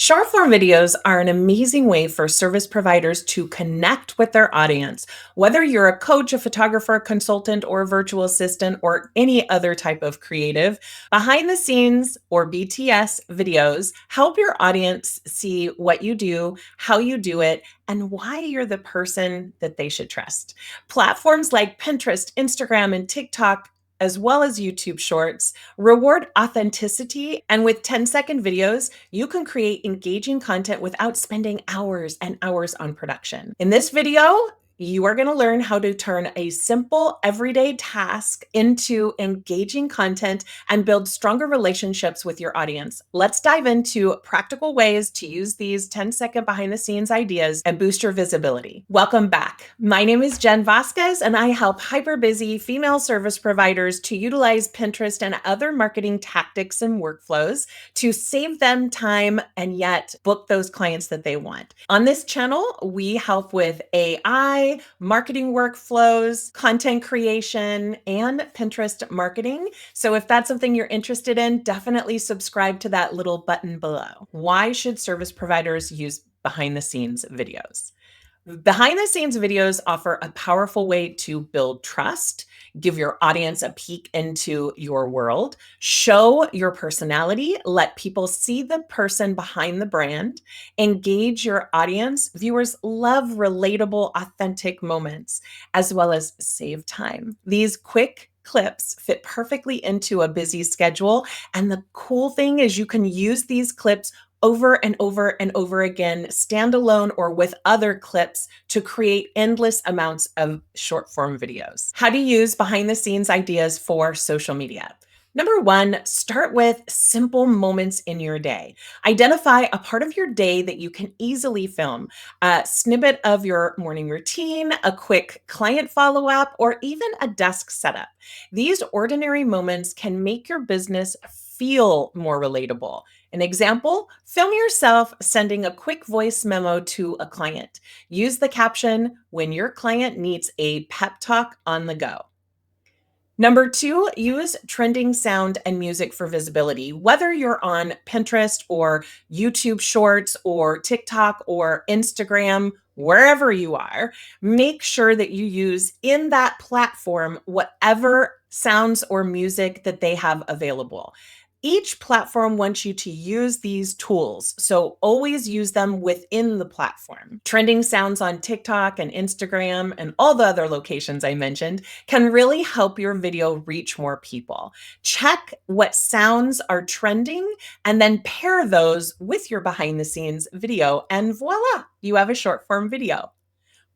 Short form videos are an amazing way for service providers to connect with their audience. Whether you're a coach, a photographer, a consultant, or a virtual assistant, or any other type of creative, behind the scenes or BTS videos help your audience see what you do, how you do it, and why you're the person that they should trust. Platforms like Pinterest, Instagram, and TikTok, as well as YouTube Shorts, reward authenticity. And with 10-second videos, you can create engaging content without spending hours and hours on production. In this video, you are going to learn how to turn a simple everyday task into engaging content and build stronger relationships with your audience. Let's dive into practical ways to use these 10-second behind the scenes ideas and boost your visibility. Welcome back. My name is Jen Vasquez, and I help hyper busy female service providers to utilize Pinterest and other marketing tactics and workflows to save them time and yet book those clients that they want. On this channel, we help with AI, marketing workflows, content creation, and Pinterest marketing. So if that's something you're interested in, definitely subscribe to that little button below. Why should service providers use behind the scenes videos? Behind the scenes videos offer a powerful way to build trust, give your audience a peek into your world, show your personality, let people see the person behind the brand, engage your audience. Viewers love relatable, authentic moments, as well as save time. These quick clips fit perfectly into a busy schedule. And the cool thing is you can use these clips over and over and over again, standalone or with other clips, to create endless amounts of short form videos. How to use behind the scenes ideas for social media. Number one, start with simple moments in your day. Identify a part of your day that you can easily film, a snippet of your morning routine, a quick client follow up, or even a desk setup. These ordinary moments can make your business feel more relatable. An example, film yourself sending a quick voice memo to a client. Use the caption when your client needs a pep talk on the go. Number two, use trending sound and music for visibility. Whether you're on Pinterest or YouTube Shorts or TikTok or Instagram, wherever you are, make sure that you use in that platform whatever sounds or music that they have available. Each platform wants you to use these tools, so always use them within the platform. Trending sounds on TikTok and Instagram and all the other locations I mentioned can really help your video reach more people. Check what sounds are trending and then pair those with your behind the scenes video, and voila, you have a short form video.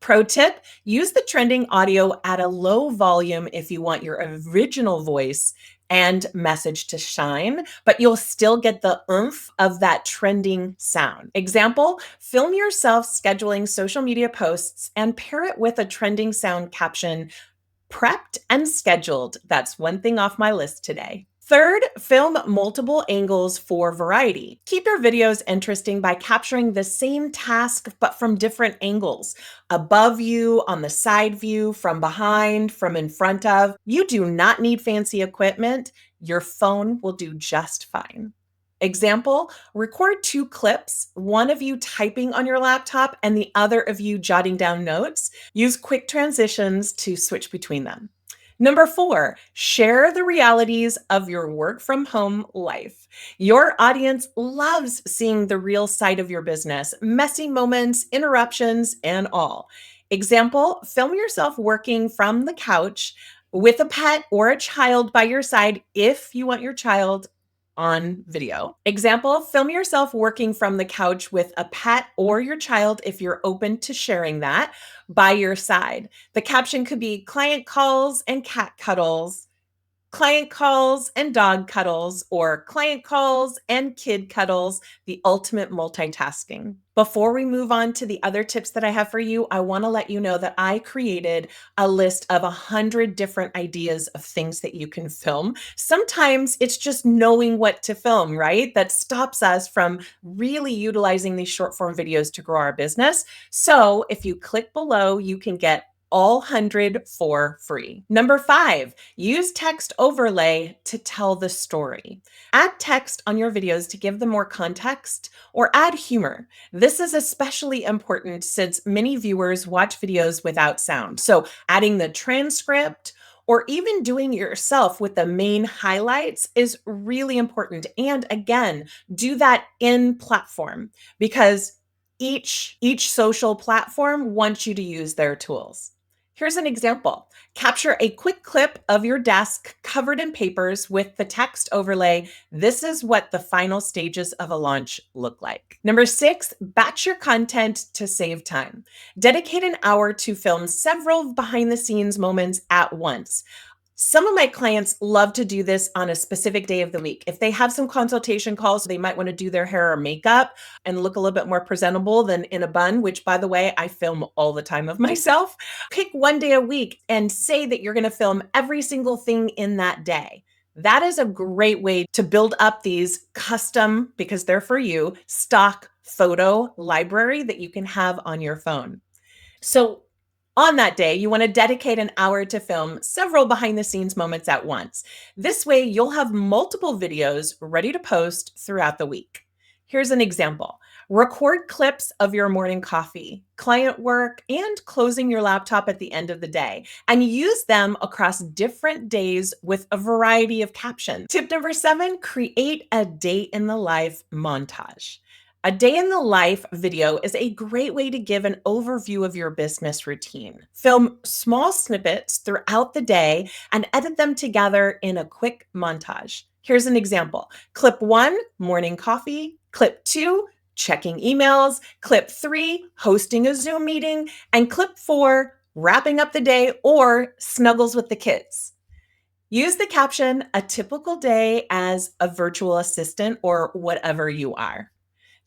Pro tip, use the trending audio at a low volume if you want your original voice and message to shine, but you'll still get the oomph of that trending sound. Example, film yourself scheduling social media posts and pair it with a trending sound caption, prepped and scheduled. That's one thing off my list today. Third, film multiple angles for variety. Keep your videos interesting by capturing the same task but from different angles. Above you, on the side view, from behind, from in front of. You do not need fancy equipment. Your phone will do just fine. Example, record two clips, one of you typing on your laptop and the other of you jotting down notes. Use quick transitions to switch between them. Number four, share the realities of your work from home life. Your audience loves seeing the real side of your business, messy moments, interruptions, and all. Example, film yourself working from the couch with a pet or a child by your side if you want your child on video. Example, film yourself working from the couch with a pet or your child if you're open to sharing that by your side. The caption could be client calls and cat cuddles, client calls and dog cuddles, or client calls and kid cuddles, the ultimate multitasking. Before we move on to the other tips that I have for you, I want to let you know that I created a list of 100 different ideas of things that you can film. Sometimes it's just knowing what to film, right? That stops us from really utilizing these short form videos to grow our business. So if you click below, you can get all 100 for free. Number 5, use text overlay to tell the story. Add text on your videos to give them more context or add humor. This is especially important since many viewers watch videos without sound. So, adding the transcript or even doing it yourself with the main highlights is really important. And again, do that in platform because each social platform wants you to use their tools. Here's an example. Capture a quick clip of your desk covered in papers with the text overlay. This is what the final stages of a launch look like. Number 6, batch your content to save time. Dedicate an hour to film several behind the scenes moments at once. Some of my clients love to do this on a specific day of the week. If they have some consultation calls, they might want to do their hair or makeup and look a little bit more presentable than in a bun, which, by the way, I film all the time of myself. Pick one day a week and say that you're going to film every single thing in that day. That is a great way to build up these custom, because they're for you, stock photo library that you can have on your phone. So on that day, you want to dedicate an hour to film several behind the scenes moments at once. This way, you'll have multiple videos ready to post throughout the week. Here's an example. Record clips of your morning coffee, client work, and closing your laptop at the end of the day, and use them across different days with a variety of captions. Tip number 7, create a day in the life montage. A day in the life video is a great way to give an overview of your business routine. Film small snippets throughout the day and edit them together in a quick montage. Here's an example. Clip 1, morning coffee. Clip 2, checking emails. Clip 3, hosting a Zoom meeting. And clip 4, wrapping up the day or snuggles with the kids. Use the caption, a typical day as a virtual assistant or whatever you are.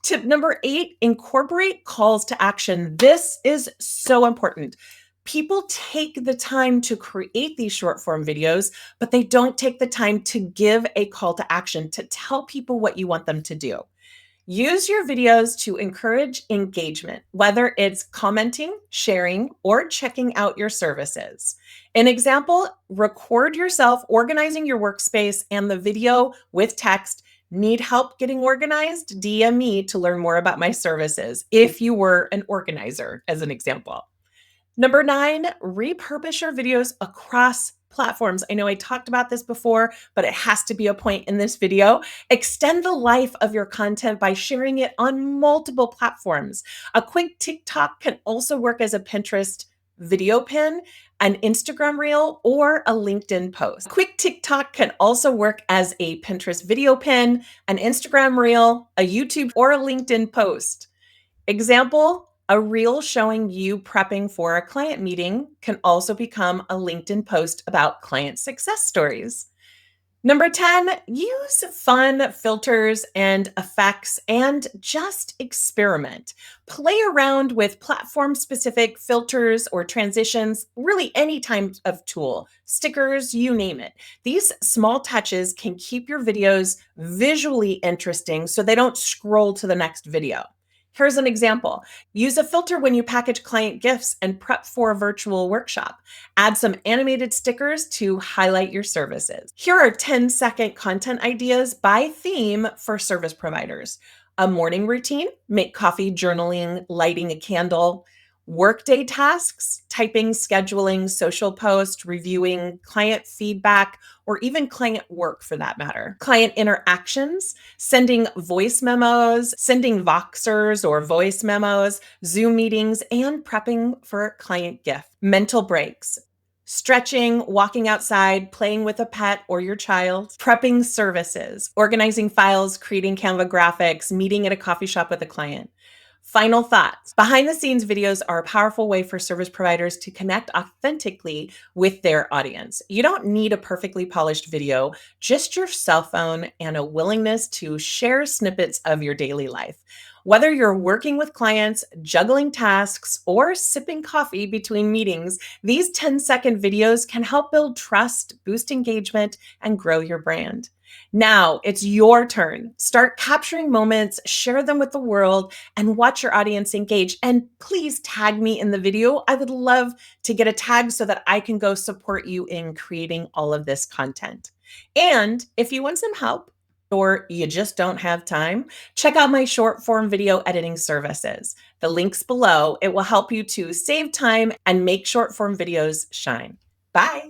Tip number 8, incorporate calls to action. This is so important. People take the time to create these short form videos, but they don't take the time to give a call to action to tell people what you want them to do. Use your videos to encourage engagement, whether it's commenting, sharing, or checking out your services. An example, record yourself organizing your workspace and the video with text. Need help getting organized? DM me to learn more about my services if you were an organizer, as an example. Number 9, repurpose your videos across platforms. I know I talked about this before, but it has to be a point in this video. Extend the life of your content by sharing it on multiple platforms. A quick TikTok can also work as a Pinterest video pin, an Instagram reel, or a LinkedIn post. A quick TikTok can also work as a Pinterest video pin, an Instagram reel, a YouTube, or a LinkedIn post. Example, a reel showing you prepping for a client meeting can also become a LinkedIn post about client success stories. Number 10, use fun filters and effects and just experiment. Play around with platform-specific filters or transitions, really any type of tool, stickers, you name it. These small touches can keep your videos visually interesting so they don't scroll to the next video. Here's an example. Use a filter when you package client gifts and prep for a virtual workshop. Add some animated stickers to highlight your services. Here are 10-second content ideas by theme for service providers. A morning routine, make coffee, journaling, lighting a candle. Workday tasks, typing, scheduling, social posts, reviewing, client feedback, or even client work for that matter. Client interactions, sending voice memos, sending Voxers or voice memos, Zoom meetings, and prepping for a client gift. Mental breaks, stretching, walking outside, playing with a pet or your child, prepping services, organizing files, creating Canva graphics, meeting at a coffee shop with a client. Final thoughts. Behind the scenes videos are a powerful way for service providers to connect authentically with their audience. You don't need a perfectly polished video, just your cell phone and a willingness to share snippets of your daily life. Whether you're working with clients, juggling tasks, or sipping coffee between meetings, these 10-second videos can help build trust, boost engagement, and grow your brand. Now it's your turn. Start capturing moments, share them with the world, and watch your audience engage. And please tag me in the video. I would love to get a tag so that I can go support you in creating all of this content. And if you want some help, or you just don't have time, check out my short form video editing services. The link's below. It will help you to save time and make short form videos shine. Bye.